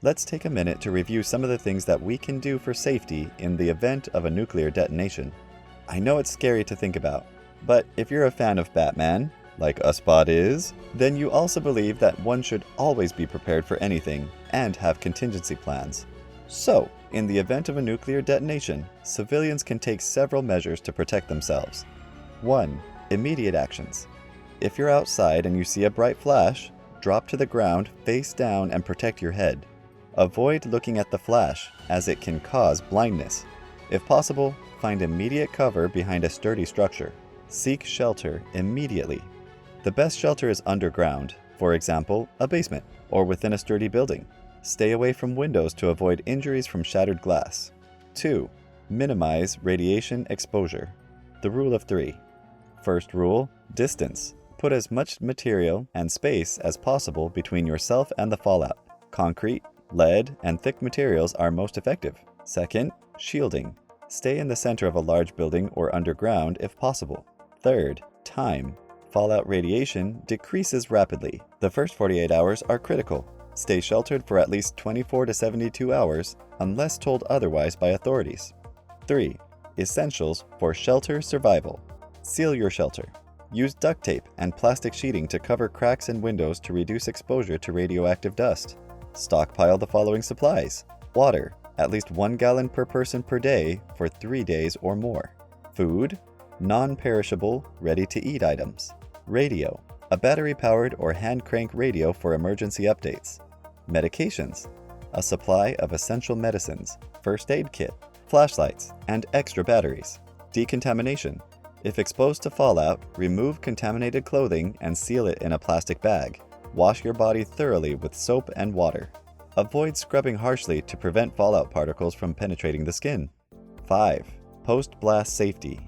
Let's take a minute to review some of the things that we can do for safety in the event of a nuclear detonation. I know it's scary to think about, but if you're a fan of Batman, like Usbot is, then you also believe that one should always be prepared for anything and have contingency plans. So, in the event of a nuclear detonation, civilians can take several measures to protect themselves. 1. Immediate actions. If you're outside and you see a bright flash, drop to the ground face down and protect your head. Avoid looking at the flash, as it can cause blindness. If possible, find immediate cover behind a sturdy structure. Seek shelter immediately. The best shelter is underground, for example, a basement, or within a sturdy building. Stay away from windows to avoid injuries from shattered glass. 2. Minimize radiation exposure. The rule of 3. First rule, distance. Put as much material and space as possible between yourself and the fallout. Concrete, lead, and thick materials are most effective. Second, shielding. Stay in the center of a large building or underground if possible. Third, time. Fallout radiation decreases rapidly. The first 48 hours are critical. Stay sheltered for at least 24 to 72 hours unless told otherwise by authorities. 3. Essentials for shelter survival. Seal your shelter. Use duct tape and plastic sheeting to cover cracks in windows to reduce exposure to radioactive dust. Stockpile the following supplies. Water, at least 1 gallon per person per day for 3 days or more. Food, non-perishable, ready-to-eat items. Radio, a battery-powered or hand-crank radio for emergency updates. Medications, a supply of essential medicines, first aid kit, flashlights, and extra batteries. Decontamination. If exposed to fallout, remove contaminated clothing and seal it in a plastic bag. Wash your body thoroughly with soap and water. Avoid scrubbing harshly to prevent fallout particles from penetrating the skin. 5. Post-blast safety.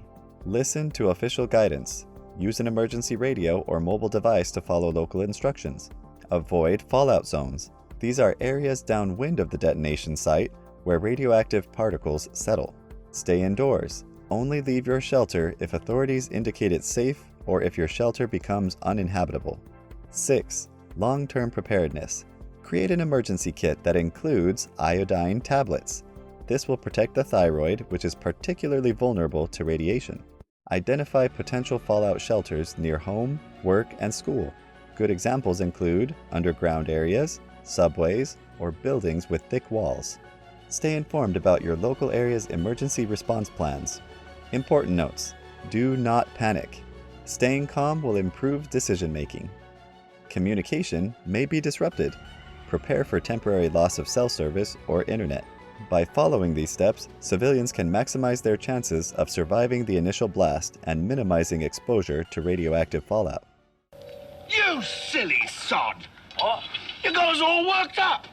Listen to official guidance. Use an emergency radio or mobile device to follow local instructions. Avoid fallout zones. These are areas downwind of the detonation site where radioactive particles settle. Stay indoors. Only leave your shelter if authorities indicate it's safe or if your shelter becomes uninhabitable. 6. Long-term preparedness. Create an emergency kit that includes iodine tablets. This will protect the thyroid, which is particularly vulnerable to radiation. Identify potential fallout shelters near home, work, and school. Good examples include underground areas, subways, or buildings with thick walls. Stay informed about your local area's emergency response plans. Important notes: do not panic. Staying calm will improve decision-making. Communication may be disrupted. Prepare for temporary loss of cell service or internet. By following these steps, civilians can maximize their chances of surviving the initial blast and minimizing exposure to radioactive fallout. You silly sod! What? You got us all worked up!